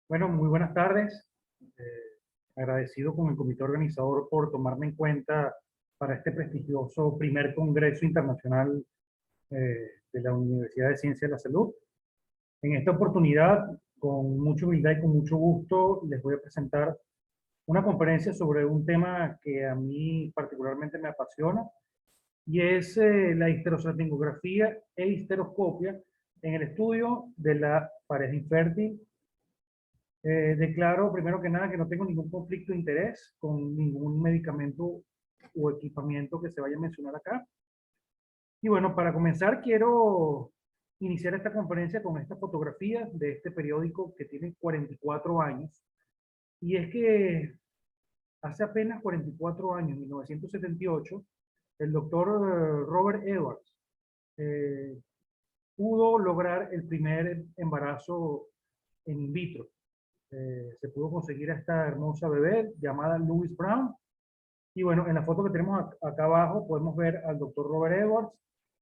Bueno, muy buenas tardes. Agradecido con el comité organizador por tomarme en cuenta para este prestigioso primer Congreso Internacional de la Universidad de Ciencias de la Salud. En esta oportunidad, con mucha humildad y con mucho gusto, les voy a presentar una conferencia sobre un tema que a mí particularmente me apasiona, y es la histerosalpingografía e histeroscopia en el estudio de la pareja infértil. Declaro primero que nada que no tengo ningún conflicto de interés con ningún medicamento o equipamiento que se vaya a mencionar acá. Y bueno, para comenzar quiero iniciar esta conferencia con esta fotografía de este periódico que tiene 44 años. Y es que hace apenas 44 años, en 1978, el doctor Robert Edwards eh, pudo lograr el primer embarazo en in vitro. Se pudo conseguir a esta hermosa bebé llamada Louise Brown. Y bueno, en la foto que tenemos acá abajo podemos ver al doctor Robert Edwards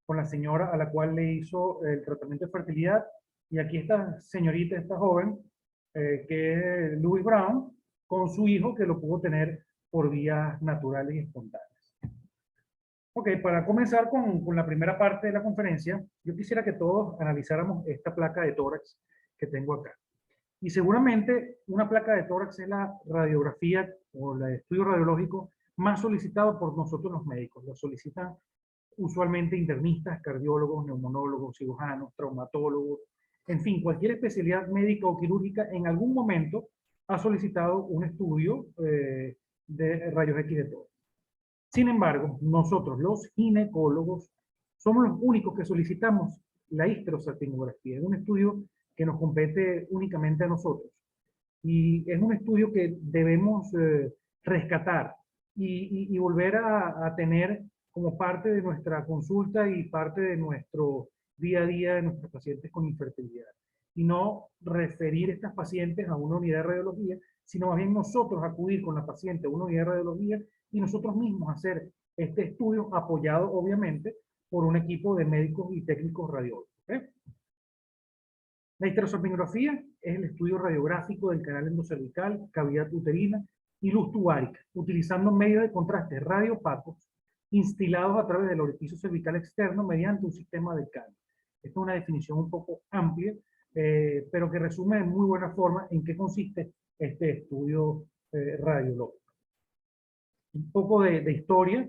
con la señora a la cual le hizo el tratamiento de fertilidad. Y aquí esta señorita, esta joven, que es Louise Brown, con su hijo que lo pudo tener por vías naturales y espontáneas. Ok, para comenzar con la primera parte de la conferencia, yo quisiera que todos analizáramos esta placa de tórax que tengo acá. Y seguramente una placa de tórax es la radiografía o el estudio radiológico más solicitado por nosotros los médicos. Lo solicitan usualmente internistas, cardiólogos, neumonólogos, cirujanos, traumatólogos, en fin, cualquier especialidad médica o quirúrgica en algún momento ha solicitado un estudio de rayos X de tórax. Sin embargo, nosotros los ginecólogos somos los únicos que solicitamos la histerosalpingografía. Es un estudio que nos compete únicamente a nosotros. Y es un estudio que debemos rescatar y volver a tener como parte de nuestra consulta y parte de nuestro día a día de nuestros pacientes con infertilidad. Y no referir a estas pacientes a una unidad de radiología, sino más bien nosotros acudir con la paciente a una unidad de radiología y nosotros mismos hacer este estudio apoyado obviamente por un equipo de médicos y técnicos radiólogos. ¿Okay? La histerosalpingografía es el estudio radiográfico del canal endocervical, cavidad uterina y luz tubárica, utilizando medios de contraste radiopacos instilados a través del orificio cervical externo mediante un sistema de CAN. Esta es una definición un poco amplia, pero que resume de muy buena forma en qué consiste este estudio radiológico. Un poco de historia.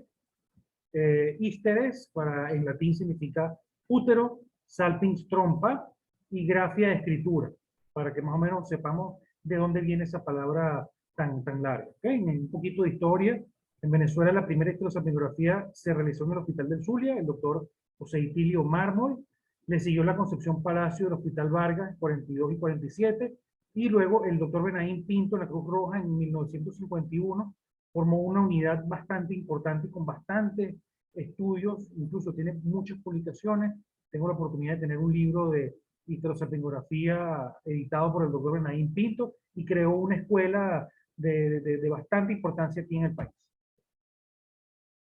Histeres, en latín significa útero, salpings trompa, y grafia de escritura, para que más o menos sepamos de dónde viene esa palabra tan larga. ¿Okay? Un poquito de historia. En Venezuela la primera histerosalpingografía se realizó en el Hospital del Zulia, el doctor José Itilio Mármol. Le siguió la Concepción Palacio del Hospital Vargas, 42 y 47, y luego el doctor Benaín Pinto en la Cruz Roja en 1951 formó una unidad bastante importante y con bastantes estudios, incluso tiene muchas publicaciones. Tengo la oportunidad de tener un libro de histerosalpingografía editado por el doctor Benaín Pinto y creó una escuela de bastante importancia aquí en el país.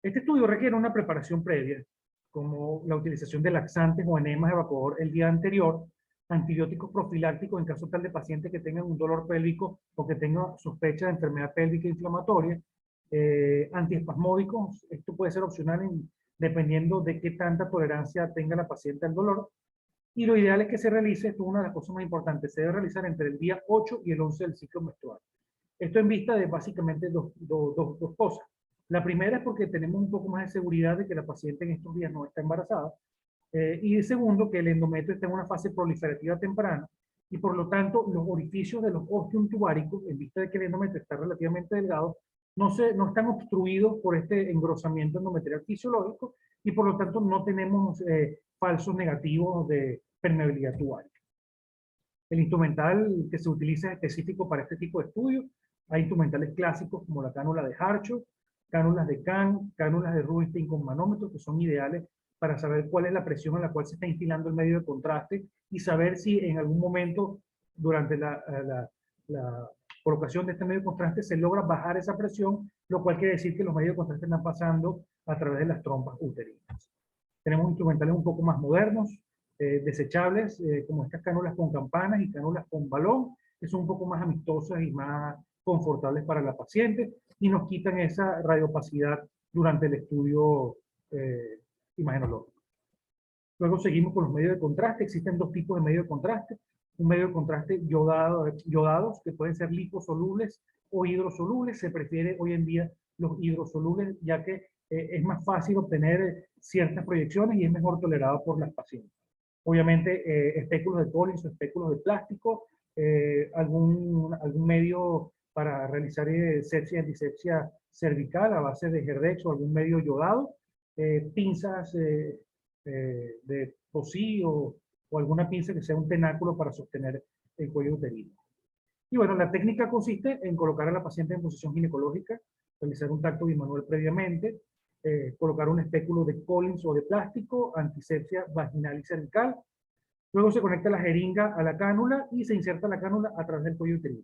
Este estudio requiere una preparación previa, como la utilización de laxantes o enemas evacuador el día anterior, antibióticos profilácticos en caso tal de pacientes que tengan un dolor pélvico o que tengan sospecha de enfermedad pélvica inflamatoria, antiespasmódicos. Esto puede ser opcional dependiendo de qué tanta tolerancia tenga la paciente al dolor. Y lo ideal es que se realice, esto es una de las cosas más importantes, se debe realizar entre el día 8 y el 11 del ciclo menstrual. Esto en vista de básicamente dos cosas. La primera es porque tenemos un poco más de seguridad de que la paciente en estos días no está embarazada. Y de segundo, que el endometrio está en una fase proliferativa temprana y por lo tanto los orificios de los ostium tubáricos, en vista de que el endometrio está relativamente delgado, no están obstruidos por este engrosamiento endometrial fisiológico y por lo tanto no tenemos falsos negativos de permeabilidad tubárica. El instrumental que se utiliza es específico para este tipo de estudios. Hay instrumentales clásicos como la cánula de Hartshaw, cánulas de Kahn, cánulas de Rubinstein con manómetros, que son ideales para saber cuál es la presión a la cual se está instilando el medio de contraste y saber si en algún momento durante la colocación de este medio de contraste se logra bajar esa presión, lo cual quiere decir que los medios de contraste están pasando a través de las trompas uterinas. Tenemos instrumentales un poco más modernos, desechables, como estas cánulas con campanas y cánulas con balón, que son un poco más amistosas y más confortables para la paciente y nos quitan esa radiopacidad durante el estudio imagenológico. Luego seguimos con los medios de contraste. Existen dos tipos de medios de contraste. Un medio de contraste yodados, que pueden ser liposolubles o hidrosolubles. Se prefiere hoy en día los hidrosolubles, ya que es más fácil obtener ciertas proyecciones y es mejor tolerado por las pacientes. Obviamente, espéculos de Collins o espéculos de plástico, algún medio para realizar sepsia y antisepsia cervical a base de Herdex o algún medio yodado, pinzas de POSI o alguna pinza que sea un tenáculo para sostener el cuello uterino. Y bueno, la técnica consiste en colocar a la paciente en posición ginecológica, realizar un tacto bimanual previamente, colocar un espéculo de Collins o de plástico, antisepsia vaginal y cervical. Luego se conecta la jeringa a la cánula y se inserta la cánula a través del cuello uterino.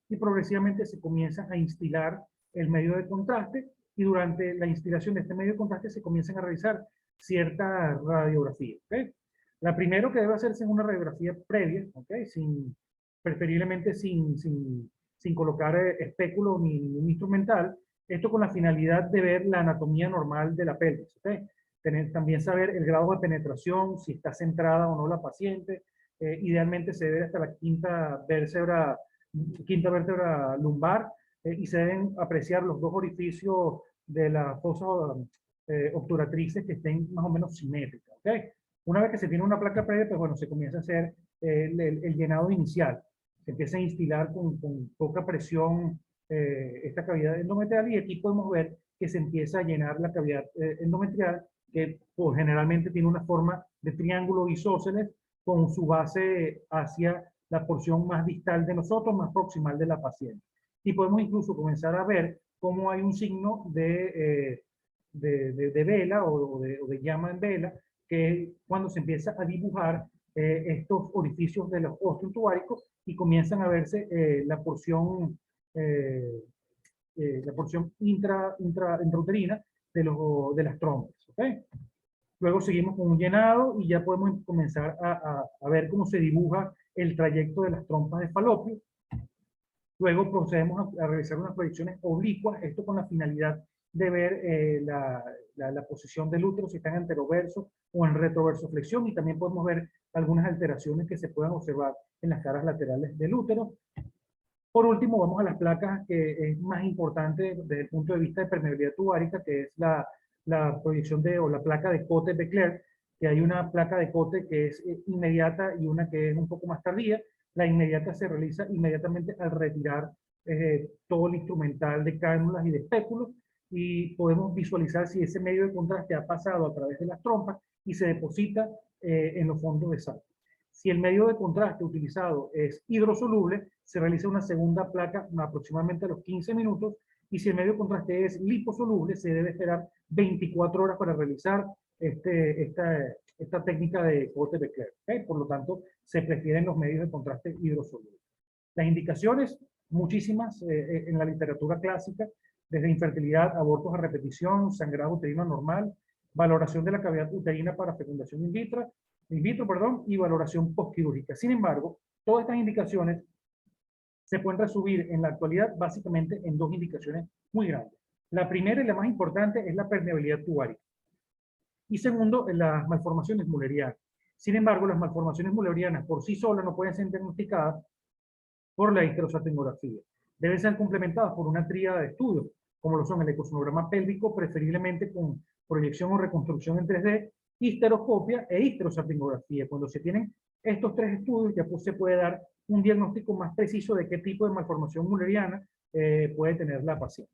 Y progresivamente se comienza a instilar el medio de contraste y durante la instilación de este medio de contraste se comienzan a realizar ciertas radiografías. ¿Okay? La primero que debe hacerse es una radiografía previa, ¿okay? Preferiblemente sin colocar espéculo ni ningún instrumental. Esto con la finalidad de ver la anatomía normal de la pelvis. ¿Okay? También saber el grado de penetración, si está centrada o no la paciente. Idealmente se debe hasta la quinta vértebra lumbar y se deben apreciar los dos orificios de la fosa obturatrices que estén más o menos simétricas. ¿Okay? Una vez que se tiene una placa previa, pues bueno, se comienza a hacer el llenado inicial. Se empieza a instilar con poca presión esta cavidad endometrial y aquí podemos ver que se empieza a llenar la cavidad endometrial que pues, generalmente tiene una forma de triángulo isósceles con su base hacia la porción más distal de nosotros, más proximal de la paciente. Y podemos incluso comenzar a ver cómo hay un signo de vela o de llama en vela, que es cuando se empieza a dibujar estos orificios de los ósteos tubáricos y comienzan a verse la porción intrauterina de las trompas. ¿Okay? Luego seguimos con un llenado y ya podemos comenzar a ver cómo se dibuja el trayecto de las trompas de falopio. Luego procedemos a realizar unas proyecciones oblicuas, esto con la finalidad de ver la posición del útero, si está en anteroverso o en retroverso flexión, y también podemos ver algunas alteraciones que se puedan observar en las caras laterales del útero. Por último, vamos a las placas que es más importante desde el punto de vista de permeabilidad tubárica, que es la proyección o la placa de Cotte-Becler, que hay una placa de Cotte que es inmediata y una que es un poco más tardía. La inmediata se realiza inmediatamente al retirar todo el instrumental de cánulas y de espéculos y podemos visualizar si ese medio de contraste ha pasado a través de las trompas y se deposita en los fondos de sal. Si el medio de contraste utilizado es hidrosoluble, se realiza una segunda placa aproximadamente a los 15 minutos y si el medio de contraste es liposoluble, se debe esperar 24 horas para realizar esta técnica de Cotte-Becler. ¿Okay? Por lo tanto, se prefieren los medios de contraste hidrosolubles. Las indicaciones, muchísimas en la literatura clásica, desde infertilidad, abortos a repetición, sangrado uterino normal, valoración de la cavidad uterina para fecundación in vitro, y valoración postquirúrgica. Sin embargo, todas estas indicaciones se pueden resumir en la actualidad básicamente en dos indicaciones muy grandes. La primera y la más importante es la permeabilidad tubárica. Y segundo, las malformaciones mullerianas. Sin embargo, las malformaciones mullerianas por sí solas no pueden ser diagnosticadas por la histerosalpingografía. Deben ser complementadas por una tríada de estudios, como lo son el ecosonograma pélvico, preferiblemente con proyección o reconstrucción en 3D, histeroscopia e histerosalpingografía. Cuando se tienen estos tres estudios, ya pues se puede dar un diagnóstico más preciso de qué tipo de malformación mulleriana puede tener la paciente.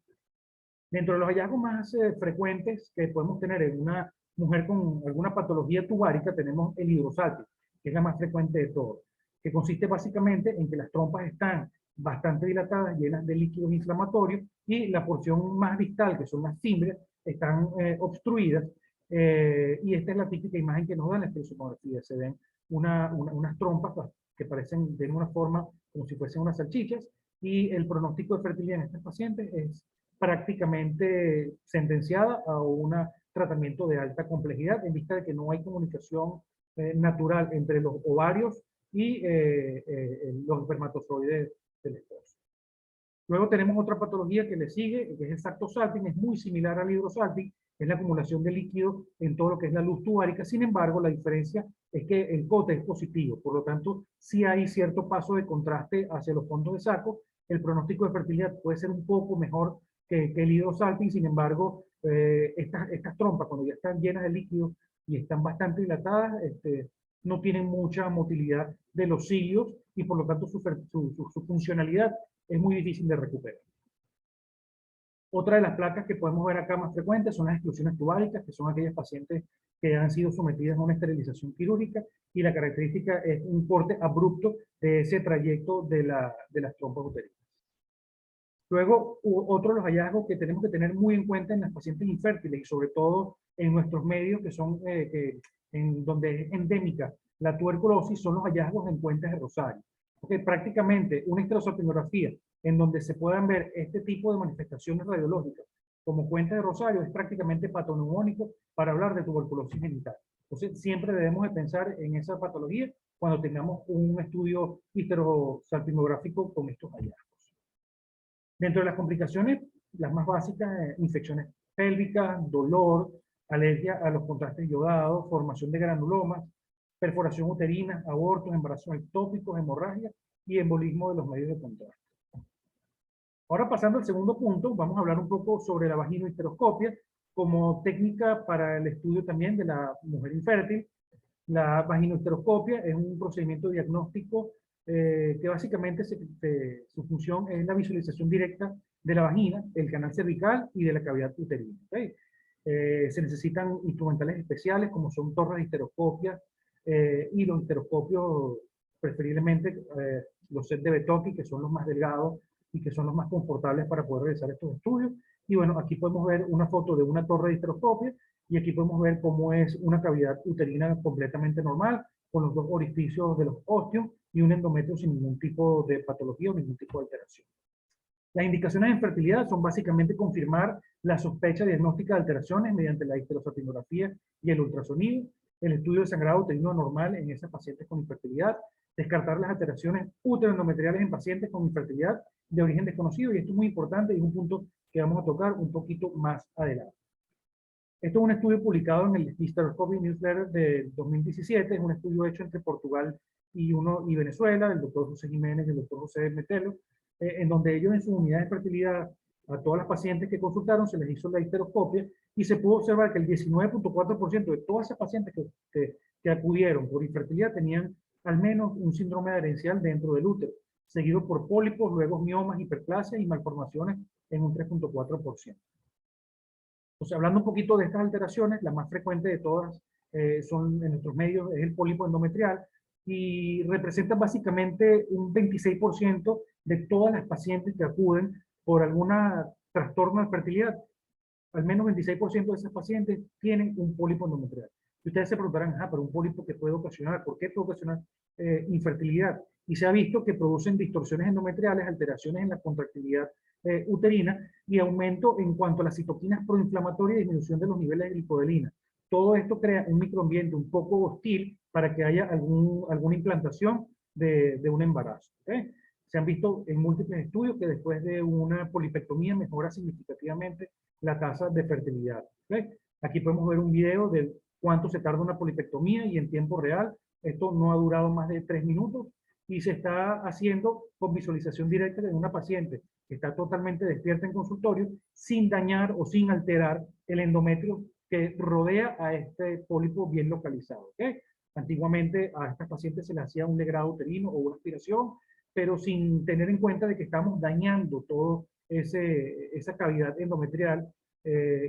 Dentro de los hallazgos más frecuentes que podemos tener en una mujer con alguna patología tubárica, tenemos el hidrosalping, que es la más frecuente de todos, que consiste básicamente en que las trompas están bastante dilatadas, llenas de líquidos inflamatorios, y la porción más distal, que son las fimbrias, están obstruidas, y esta es la típica imagen que nos da en la esterosomografía. Se ven unas trompas que parecen de una forma como si fuesen unas salchichas, y el pronóstico de fertilidad en estos pacientes es prácticamente sentenciada a un tratamiento de alta complejidad en vista de que no hay comunicación natural entre los ovarios y los espermatozoides del esposo. Luego tenemos otra patología que le sigue, que es el sactosalping, es muy similar al hidrosalping, es la acumulación de líquido en todo lo que es la luz tubárica. Sin embargo, la diferencia es que el cote es positivo, por lo tanto, sí hay cierto paso de contraste hacia los fondos de saco. El pronóstico de fertilidad puede ser un poco mejor que el hidrosalping, sin embargo, estas trompas, cuando ya están llenas de líquido y están bastante dilatadas, no tienen mucha motilidad de los cilios y por lo tanto su funcionalidad es muy difícil de recuperar. Otra de las placas que podemos ver acá más frecuentes son las exclusiones tubáricas, que son aquellas pacientes que han sido sometidas a una esterilización quirúrgica y la característica es un corte abrupto de ese trayecto de las trompas uterinas. Luego, otro de los hallazgos que tenemos que tener muy en cuenta en las pacientes infértiles y sobre todo en nuestros medios que son en donde es endémica la tuberculosis son los hallazgos en puentes de Rosario. Porque prácticamente una histerosalpingografía en donde se puedan ver este tipo de manifestaciones radiológicas como puentes de Rosario es prácticamente patognomónico para hablar de tuberculosis genital. Entonces siempre debemos de pensar en esa patología cuando tengamos un estudio histerosalpingográfico con estos hallazgos. Dentro de las complicaciones, las más básicas, infecciones pélvicas, dolor, alergia a los contrastes iodados, formación de granulomas, perforación uterina, abortos, embarazos ectópicos, hemorragia y embolismo de los medios de contraste. Ahora pasando al segundo punto, vamos a hablar un poco sobre la vaginohisteroscopia como técnica para el estudio también de la mujer infértil. La vaginohisteroscopia es un procedimiento diagnóstico que básicamente su función es la visualización directa de la vagina, el canal cervical y de la cavidad uterina. ¿Okay? Se necesitan instrumentales especiales como son torres de histeroscopia y los histeroscopios, preferiblemente los set de Betocchi, que son los más delgados y que son los más confortables para poder realizar estos estudios. Y bueno, aquí podemos ver una foto de una torre de histeroscopia y aquí podemos ver cómo es una cavidad uterina completamente normal, con los dos orificios de los ósteos y un endometrio sin ningún tipo de patología o ningún tipo de alteración. Las indicaciones de infertilidad son básicamente confirmar la sospecha diagnóstica de alteraciones mediante la histerosalpingografía y el ultrasonido, el estudio de sangrado uterino anormal en esas pacientes con infertilidad, descartar las alteraciones uteroendometriales en pacientes con infertilidad de origen desconocido, y esto es muy importante y es un punto que vamos a tocar un poquito más adelante. Esto es un estudio publicado en el Hysteroscopy Newsletter de 2017, es un estudio hecho entre Portugal y Venezuela, del doctor José Jiménez y el doctor José Metelo, en donde ellos en su unidad de fertilidad a todas las pacientes que consultaron se les hizo la histeroscopia y se pudo observar que el 19.4% de todas esas pacientes que acudieron por infertilidad tenían al menos un síndrome adherencial dentro del útero, seguido por pólipos, luego miomas, hiperplasias y malformaciones en un 3.4%. Entonces, hablando un poquito de estas alteraciones, la más frecuente de todas son en nuestros medios es el pólipo endometrial y representa básicamente un 26% de todas las pacientes que acuden por alguna trastorno de fertilidad. Al menos 26% de esas pacientes tienen un pólipo endometrial. Y ustedes se preguntarán, pero un pólipo que puede ocasionar, ¿por qué puede ocasionar infertilidad? Y se ha visto que producen distorsiones endometriales, alteraciones en la contractilidad uterina y aumento en cuanto a las citoquinas proinflamatorias y disminución de los niveles de glicodelina. Todo esto crea un microambiente un poco hostil para que haya alguna implantación de un embarazo. ¿Okay? Se han visto en múltiples estudios que después de una polipectomía mejora significativamente la tasa de fertilidad. ¿Okay? Aquí podemos ver un video de cuánto se tarda una polipectomía y en tiempo real. Esto no ha durado más de 3 minutos y se está haciendo con visualización directa de una paciente que está totalmente despierta en consultorio sin dañar o sin alterar el endometrio que rodea a este pólipo bien localizado. ¿Okay? Antiguamente a estas pacientes se les hacía un legrado uterino o una aspiración, pero sin tener en cuenta de que estamos dañando todo esa cavidad endometrial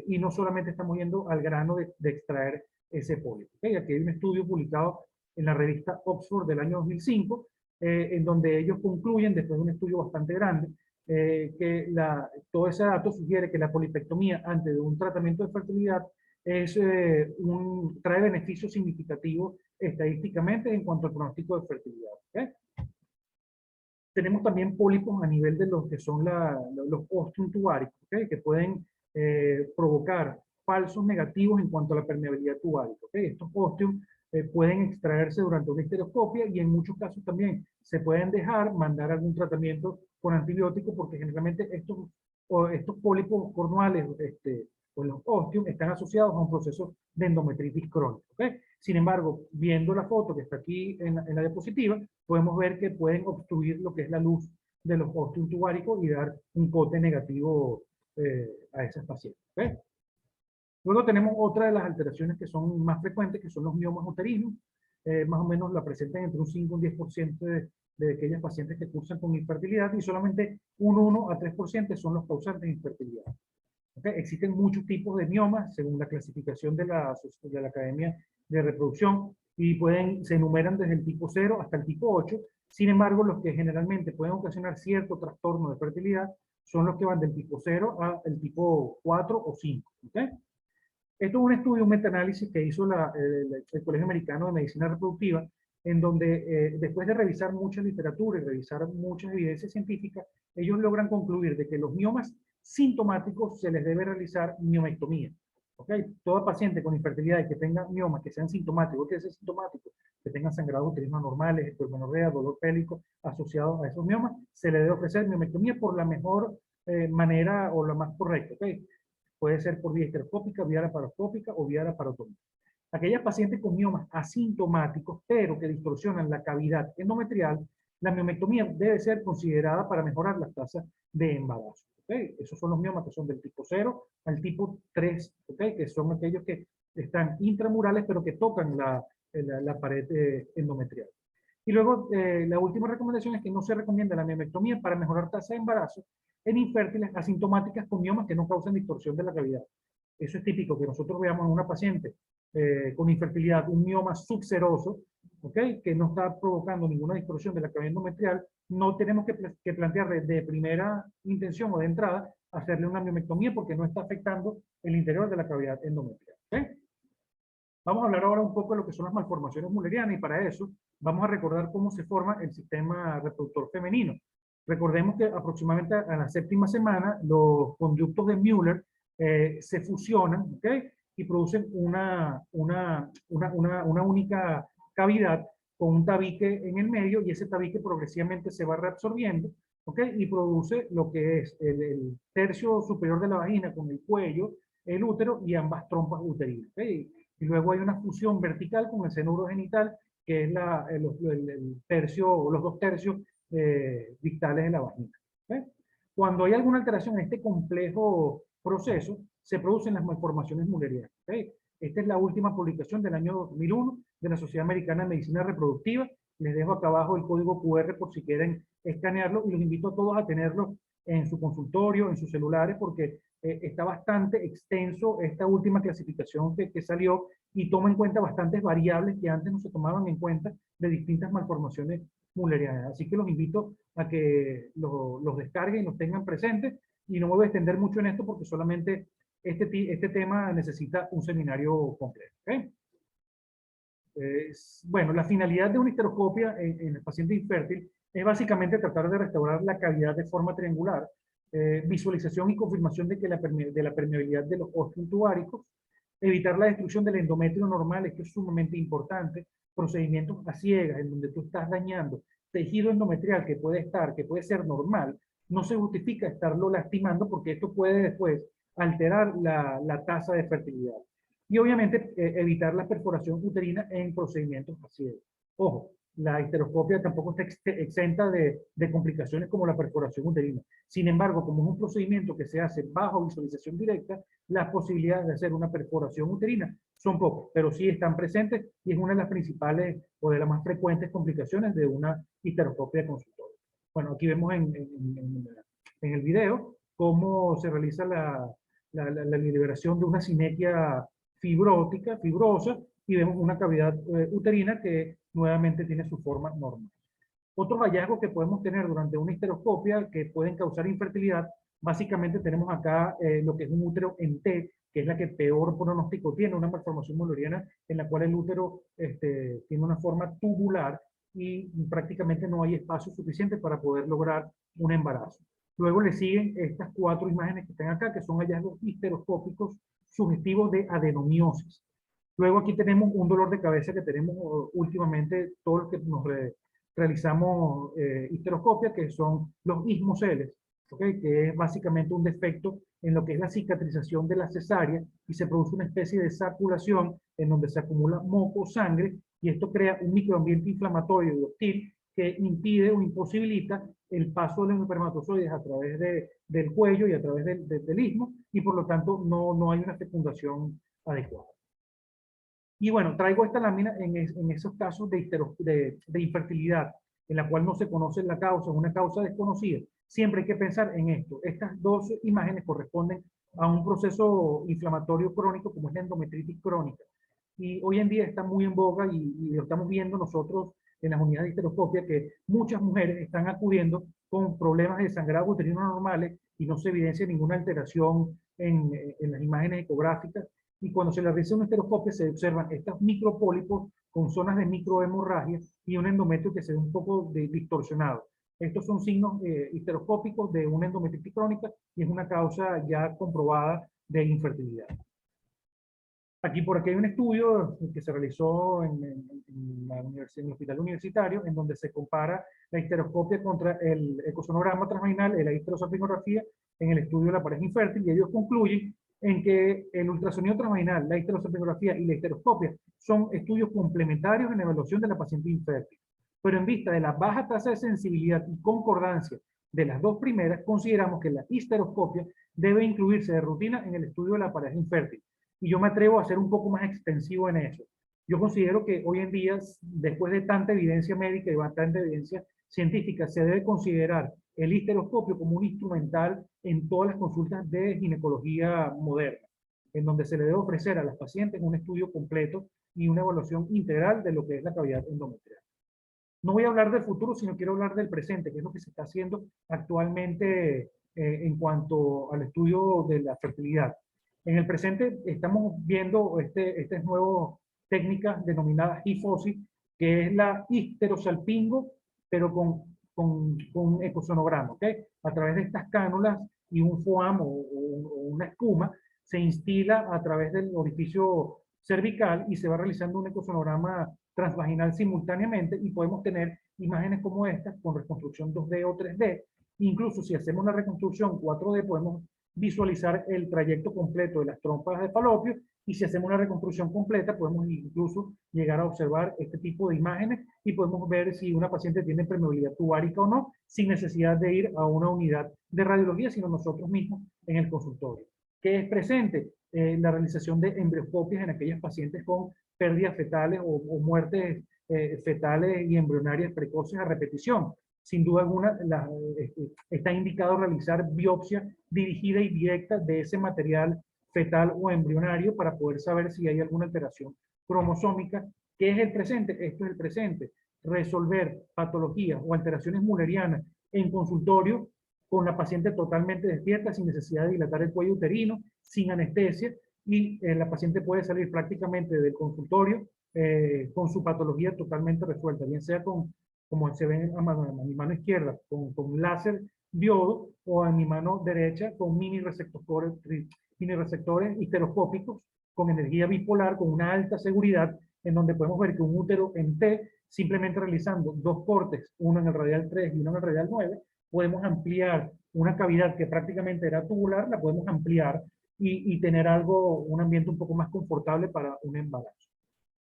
y no solamente estamos yendo al grano de extraer ese pólipo. ¿Okay? Aquí hay un estudio publicado en la revista Oxford del año 2005, en donde ellos concluyen, después de un estudio bastante grande, que todo ese dato sugiere que la polipectomía antes de un tratamiento de fertilidad trae beneficios significativos estadísticamente en cuanto al pronóstico de fertilidad. ¿Okay? Tenemos también pólipos a nivel de los que son los ostium tubáricos, ¿okay? Que pueden provocar falsos negativos en cuanto a la permeabilidad tubárica. ¿Okay? Estos ostium pueden extraerse durante una histeroscopia y en muchos casos también se pueden dejar mandar algún tratamiento con antibióticos porque generalmente estos pólipos cornuales o los ostium están asociados a un proceso de endometritis crónica. ¿Okay? Sin embargo, viendo la foto que está aquí en la diapositiva, podemos ver que pueden obstruir lo que es la luz de los ostium tubáricos y dar un cote negativo a esas pacientes. ¿Okay? Luego tenemos otra de las alteraciones que son más frecuentes, que son los miomas uterinos. Más o menos la presentan entre un 5 y un 10% de aquellas pacientes que cursan con infertilidad y solamente un 1 a 3% son los causantes de infertilidad. ¿Okay? Existen muchos tipos de miomas según la clasificación de la Academia de Reproducción y se enumeran desde el tipo 0 hasta el tipo 8. Sin embargo, los que generalmente pueden ocasionar cierto trastorno de fertilidad son los que van del tipo 0 al tipo 4 o 5. ¿Okay? Esto es un estudio, un metaanálisis que hizo el Colegio Americano de Medicina Reproductiva, en donde después de revisar mucha literatura y revisar muchas evidencias científicas, ellos logran concluir de que los miomas sintomáticos se les debe realizar miomectomía. ¿Okay? Toda paciente con infertilidad y que tenga miomas que sean sintomáticos, que sean sintomáticos, que tengan sangrados uterinos anormales, hipermenorrea, dolor pélvico asociado a esos miomas, se le debe ofrecer miomectomía por la mejor manera o la más correcta. ¿Okay? Puede ser por vía histeroscópica, vía laparoscópica o vía laparotomía. Aquellas pacientes con miomas asintomáticos, pero que distorsionan la cavidad endometrial, la miomectomía debe ser considerada para mejorar las tasas de embarazo. ¿Okay? Esos son los miomas que son del tipo 0 al tipo 3, ¿okay? Que son aquellos que están intramurales, pero que tocan la pared endometrial. Y luego, la última recomendación es que no se recomienda la miomectomía para mejorar tasa de embarazo en infértiles asintomáticas con miomas que no causan distorsión de la cavidad. Eso es típico, que nosotros veamos en una paciente con infertilidad un mioma subseroso, ¿okay? Que no está provocando ninguna distorsión de la cavidad endometrial. No tenemos que plantear de primera intención o de entrada hacerle una miomectomía porque no está afectando el interior de la cavidad endometrial. ¿Okay? Vamos a hablar ahora un poco de lo que son las malformaciones mullerianas y para eso vamos a recordar cómo se forma el sistema reproductor femenino. Recordemos que aproximadamente a la séptima semana los conductos de Müller se fusionan, ¿okay? Y producen una única cavidad con un tabique en el medio y ese tabique progresivamente se va reabsorbiendo, ¿okay? Y produce lo que es el tercio superior de la vagina con el cuello, el útero y ambas trompas uterinas. ¿Okay? Y luego hay una fusión vertical con el seno urogenital, que es el tercio, los 2 tercios distales de la vagina. ¿Okay? Cuando hay alguna alteración en este complejo proceso, se producen las malformaciones mullerianas. ¿Okay? Esta es la última publicación del año 2001 de la Sociedad Americana de Medicina Reproductiva. Les dejo acá abajo el código QR por si quieren escanearlo y los invito a todos a tenerlo en su consultorio, en sus celulares, porque está bastante extenso esta última clasificación que salió y toma en cuenta bastantes variables que antes no se tomaban en cuenta de distintas malformaciones mullerianas. Así que los invito a que los descarguen y los tengan presentes y no me voy a extender mucho en esto porque solamente este tema necesita un seminario completo. ¿Okay? Bueno, la finalidad de una histeroscopia en el paciente infértil es básicamente tratar de restaurar la cavidad de forma triangular, visualización y confirmación de la permeabilidad de los ostium tubáricos, evitar la destrucción del endometrio normal, esto es sumamente importante, procedimientos a ciegas en donde tú estás dañando tejido endometrial que puede ser normal, no se justifica estarlo lastimando porque esto puede después alterar la tasa de fertilidad. Y obviamente evitar la perforación uterina en procedimientos así. Ojo, la histeroscopia tampoco está exenta de complicaciones como la perforación uterina. Sin embargo, como es un procedimiento que se hace bajo visualización directa, las posibilidades de hacer una perforación uterina son pocas, pero sí están presentes y es una de las principales o de las más frecuentes complicaciones de una histeroscopia de consultorio. Bueno, aquí vemos en el video cómo se realiza la liberación de una sinequia fibrosa, y vemos una cavidad uterina que nuevamente tiene su forma normal. Otros hallazgos que podemos tener durante una histeroscopia que pueden causar infertilidad, básicamente tenemos acá lo que es un útero en T, que es la que peor pronóstico tiene, una malformación mulleriana en la cual el útero tiene una forma tubular y prácticamente no hay espacio suficiente para poder lograr un embarazo. Luego le siguen estas 4 imágenes que están acá, que son hallazgos histeroscópicos sugestivos de adenomiosis. Luego aquí tenemos un dolor de cabeza que tenemos últimamente todos los que nos realizamos histeroscopia, que son los ismoceles, ¿okay? Que es básicamente un defecto en lo que es la cicatrización de la cesárea y se produce una especie de saculación en donde se acumula moco o sangre y esto crea un microambiente inflamatorio y hostil que impide o imposibilita el paso de los espermatozoides a través del cuello y a través del istmo y por lo tanto no hay una fecundación adecuada. Y bueno, traigo esta lámina en esos casos de infertilidad, en la cual no se conoce la causa, es una causa desconocida. Siempre hay que pensar en esto. Estas dos imágenes corresponden a un proceso inflamatorio crónico como es la endometritis crónica. Y hoy en día está muy en boga y lo estamos viendo nosotros en las unidades de histeroscopia que muchas mujeres están acudiendo con problemas de sangrado uterino normales y no se evidencia ninguna alteración en las imágenes ecográficas y cuando se le realiza una histeroscopia se observan estos micropólipos con zonas de microhemorragia y un endometrio que se ve un poco distorsionado. Estos son signos histeroscópicos de una endometritis crónica y es una causa ya comprobada de infertilidad. Aquí por aquí hay un estudio que se realizó en el hospital universitario en donde se compara la histeroscopia contra el ecosonograma transvaginal, la histerosalpingografía en el estudio de la pareja infértil y ellos concluyen en que el ultrasonido transvaginal, la histerosalpingografía y la histeroscopia son estudios complementarios en la evaluación de la paciente infértil. Pero en vista de la baja tasa de sensibilidad y concordancia de las dos primeras, consideramos que la histeroscopia debe incluirse de rutina en el estudio de la pareja infértil. Y yo me atrevo a ser un poco más extensivo en eso. Yo considero que hoy en día, después de tanta evidencia médica y bastante evidencia científica, se debe considerar el histeroscopio como un instrumental en todas las consultas de ginecología moderna, en donde se le debe ofrecer a las pacientes un estudio completo y una evaluación integral de lo que es la cavidad endometrial. No voy a hablar del futuro, sino quiero hablar del presente, que es lo que se está haciendo actualmente en cuanto al estudio de la fertilidad. En el presente estamos viendo estas nuevas técnicas denominadas HIFOSI, que es la histerosalpingo, pero con ecosonograma, ¿ok? A través de estas cánulas y un foam o una espuma, se instila a través del orificio cervical y se va realizando un ecosonograma transvaginal simultáneamente y podemos tener imágenes como estas con reconstrucción 2D o 3D. Incluso si hacemos la reconstrucción 4D podemos visualizar el trayecto completo de las trompas de falopio y si hacemos una reconstrucción completa podemos incluso llegar a observar este tipo de imágenes y podemos ver si una paciente tiene permeabilidad tubárica o no sin necesidad de ir a una unidad de radiología, sino nosotros mismos en el consultorio. ¿Qué es presente? La realización de embrioscopias en aquellas pacientes con pérdidas fetales o muertes fetales y embrionarias precoces a repetición. Sin duda alguna, está indicado realizar biopsia dirigida y directa de ese material fetal o embrionario para poder saber si hay alguna alteración cromosómica. ¿Qué es el presente? Esto es el presente. Resolver patologías o alteraciones mullerianas en consultorio con la paciente totalmente despierta, sin necesidad de dilatar el cuello uterino, sin anestesia, y la paciente puede salir prácticamente del consultorio con su patología totalmente resuelta, bien sea como se ve a mi mano izquierda, con láser diodo, o en mi mano derecha con mini receptores histeroscópicos con energía bipolar, con una alta seguridad, en donde podemos ver que un útero en T, simplemente realizando dos cortes, uno en el radial 3 y uno en el radial 9, podemos ampliar una cavidad que prácticamente era tubular, la podemos ampliar y tener un ambiente un poco más confortable para un embarazo.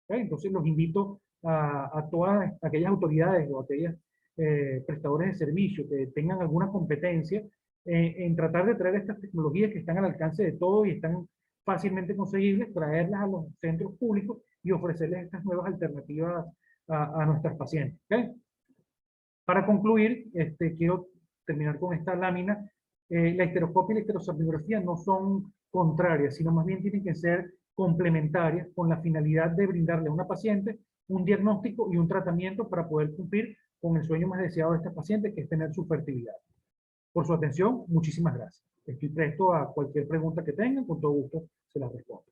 ¿Okay? Entonces los invito a todas aquellas autoridades o aquellos prestadores de servicio que tengan alguna competencia en tratar de traer estas tecnologías que están al alcance de todos y están fácilmente conseguibles, traerlas a los centros públicos y ofrecerles estas nuevas alternativas a nuestras pacientes. ¿Okay? Para concluir, quiero terminar con esta lámina. La histeroscopia y la histerosalpingografía no son contrarias, sino más bien tienen que ser complementarias con la finalidad de brindarle a una paciente un diagnóstico y un tratamiento para poder cumplir con el sueño más deseado de esta paciente, que es tener su fertilidad. Por su atención, muchísimas gracias. Estoy presto a cualquier pregunta que tengan, con todo gusto se las respondo.